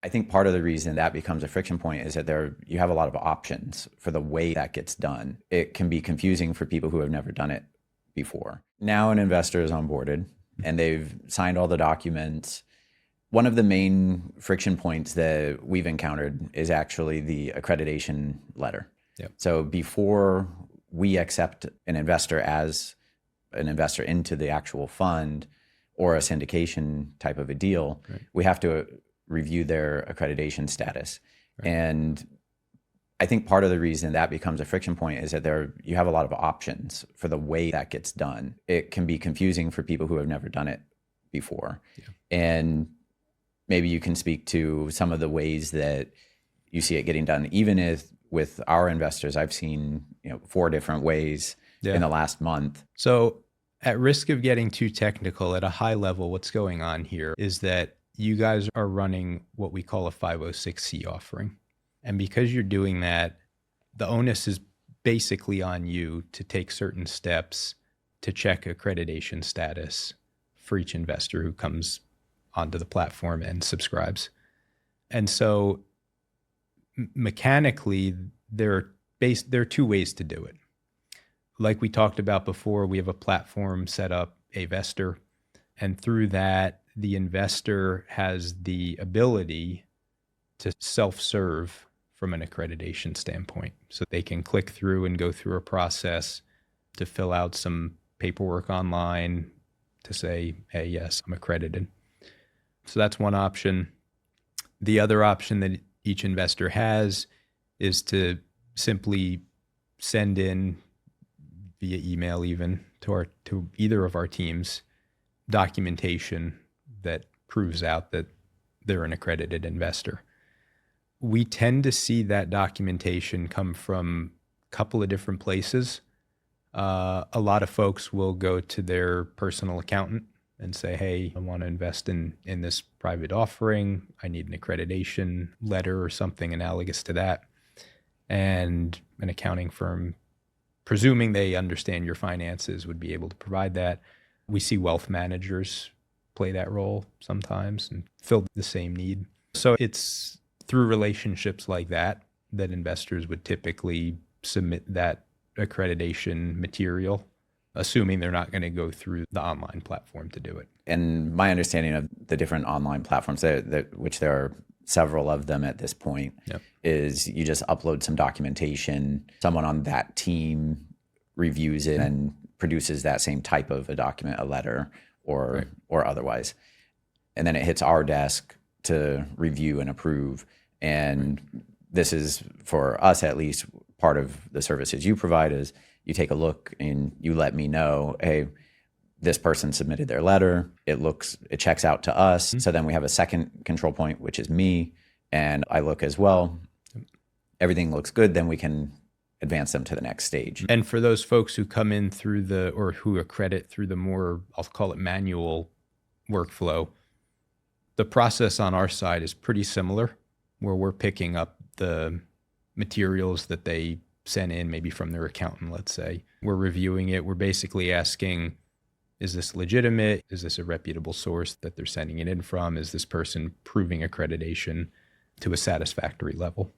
I think part of the reason that becomes a friction point is that you have a lot of options for the way that gets done. It can be confusing for people who have never done it before. Now an investor is onboarded and they've signed all the documents. One of the main friction points that we've encountered is actually the accreditation letter. Yep. So before we accept an investor as an investor into the actual fund or a syndication type of a deal, right, we have to review their accreditation status. Right. And I think part of the reason that becomes a friction point is that you have a lot of options for the way that gets done. It can be confusing for people who have never done it before. Yeah. And maybe you can speak to some of the ways that you see it getting done. Even if with our investors, I've seen 4 different ways in the last month. So at risk of getting too technical, at a high level, what's going on here is that you guys are running what we call a 506c offering. And because you're doing that, the onus is basically on you to take certain steps to check accreditation status for each investor who comes onto the platform and subscribes. And so mechanically, there are 2 ways to do it. Like we talked about before, we have a platform set up, Avestor, and through that, the investor has the ability to self-serve from an accreditation standpoint. So they can click through and go through a process to fill out some paperwork online to say, hey, yes, I'm accredited. So that's one option. The other option that each investor has is to simply send in via email even to either of our teams documentation that proves out that they're an accredited investor. We tend to see that documentation come from a couple of different places. A lot of folks will go to their personal accountant and say, hey, I want to invest in this private offering. I need an accreditation letter or something analogous to that. And an accounting firm, presuming they understand your finances, would be able to provide that. We see wealth managers play that role sometimes and fill the same need. So it's through relationships like that investors would typically submit that accreditation material, assuming they're not going to go through the online platform to do it. And my understanding of the different online platforms, which there are several of them at this point, Yep, is you just upload some documentation. Someone on that team reviews it and produces that same type of a document, a letter or otherwise. And then it hits our desk to review and approve. And this is, for us at least, part of the services you provide is you take a look and you let me know, hey, this person submitted their letter. It checks out to us. So then we have a second control point, which is me, and I look as well. Everything looks good. Then we can advance them to the next stage. And for those folks who come in through or who accredit through the more, I'll call it manual workflow, the process on our side is pretty similar, where we're picking up the materials that they sent in, maybe from their accountant, let's say. We're reviewing it. We're basically asking, is this legitimate? Is this a reputable source that they're sending it in from? Is this person proving accreditation to a satisfactory level?